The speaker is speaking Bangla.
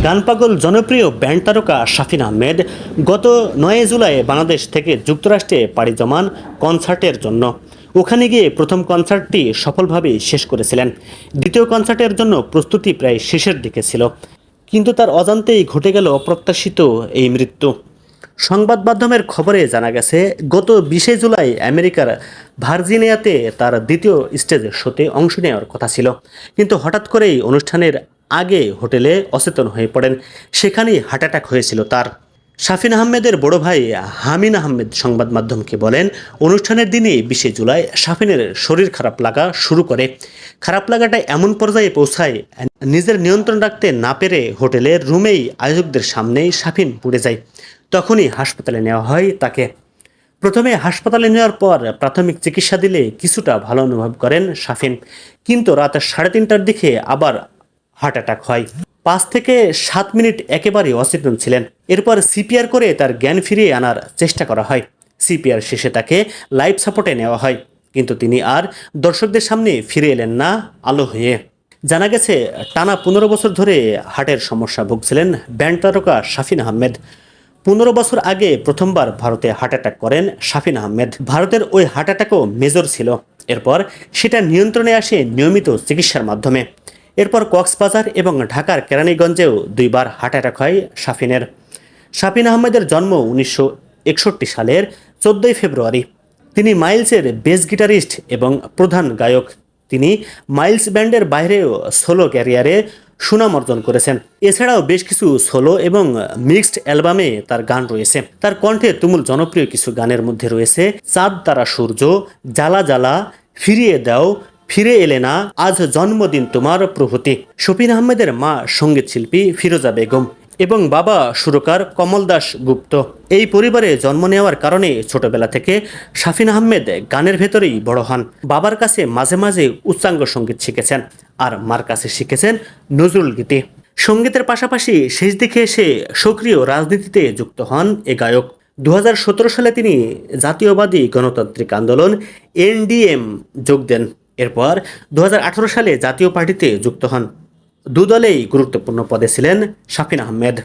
গান পাগল জনপ্রিয় ব্যান্ড তারকা শাফিন আহমেদ গত ৯ জুলাই বাংলাদেশ থেকে যুক্তরাষ্ট্রে পাড়ি জমান কনসার্টের জন্য। ওখানে গিয়ে প্রথম কনসার্টটি সফলভাবে শেষ করেছিলেন। দ্বিতীয় কনসার্টের জন্য প্রস্তুতি প্রায় শেষের দিকে ছিল, কিন্তু তার অজান্তেই ঘটে গেল অপ্রত্যাশিত এই মৃত্যু। সংবাদ মাধ্যমের খবরে জানা গেছে, গত ২০ জুলাই আমেরিকার ভার্জিনিয়াতে তার দ্বিতীয় স্টেজ শোতে অংশ নেওয়ার কথা ছিল, কিন্তু হঠাৎ করেই অনুষ্ঠানের আগে হোটেলে অচেতন হয়ে পড়েন। সেখানেই হার্ট অ্যাটাক হয়েছিল তার। শাফিন আহমেদের বড় ভাই হামিন আহমেদ সংবাদ মাধ্যমকে বলেন, অনুষ্ঠানের দিনে ২০ জুলাই শাফিনের শরীর খারাপ লাগা শুরু করে। খারাপ লাগাটা এমন পর্যায়ে পৌঁছায়, নিজের নিয়ন্ত্রণ রাখতে না পেরে হোটেলের রুমেই আয়োজকদের সামনেই শাফিন পড়ে যায়। তখনই হাসপাতালে নেওয়া হয় তাকে। প্রথমে হাসপাতালে নেওয়ার পর প্রাথমিক চিকিৎসা দিলে কিছুটা ভালো অনুভব করেন শাফিন, কিন্তু রাত 3:30টার দিকে আবার হার্ট অ্যাটাক হয়। 5 থেকে 7 মিনিট একেবারে অচেতন ছিলেন। এরপর সিপিআর করে তার জ্ঞান ফিরিয়ে আনার চেষ্টা করা হয়। সিপিআর শেষে তাকে লাইফ সাপোর্টে নেওয়া হয়, কিন্তু তিনি আর দর্শকদের সামনে ফিরে এলেন না আলো হয়ে। জানা গেছে, টানা 15 বছর ধরে হার্টের সমস্যা ভুগছিলেন ব্যান্ড তারকা শাফিন আহমেদ। 15 বছর আগে প্রথমবার ভারতে হার্ট অ্যাটাক করেন শাফিন আহমেদ। ভারতের ওই হার্ট অ্যাটাকও মেজর ছিল। এরপর সেটা নিয়ন্ত্রণে আসে নিয়মিত চিকিৎসার মাধ্যমে। এরপর কক্সবাজার এবং ঢাকার কেরানীগঞ্জেও 2বার হার্ট অ্যাটাক হয় শাফিনের। শাফিন আহমেদের জন্ম 1961 সালের 14 ফেব্রুয়ারি। তিনি মাইলসের বেস গিটারিস্ট এবং প্রধান গায়ক। তিনি মাইলস ব্যান্ডের বাইরেও সোলো ক্যারিয়ারে সুনাম অর্জন করেছেন। এছাড়াও বেশ কিছু সোলো এবং মিক্সড অ্যালবামে তার গান রয়েছে। তার কণ্ঠে তুমুল জনপ্রিয় কিছু গানের মধ্যে রয়েছে চাঁদ তারা সূর্য, জ্বালা জ্বালা, ফিরিয়ে দাও, ফিরে এলে না, আজ জন্মদিন তোমার প্রভৃতি। শাফিন আহমেদের মা সঙ্গীত শিল্পী ফিরোজা বেগম এবং বাবা সুরকার কমল দাস গুপ্ত। এই পরিবারে জন্ম নেওয়ার কারণে ছোটবেলা থেকে শাফিন আহমেদ গানের ভেতরেই বড় হন। বাবার কাছে মাঝে মাঝে উচ্চাঙ্গ সঙ্গীত শিখেছেন, আর মার কাছে শিখেছেন নজরুল গীতি। সঙ্গীতের পাশাপাশি শেষ দিকে এসে সক্রিয় রাজনীতিতে যুক্ত হন এ গায়ক। 2017 সালে তিনি জাতীয়বাদী গণতান্ত্রিক আন্দোলন এনডিএম যোগ দেন। এরপর 2018 সালে জাতীয় পার্টিতে যুক্ত হন। দুদলেই গুরুত্বপূর্ণ পদে ছিলেন শাফিন আহমেদ।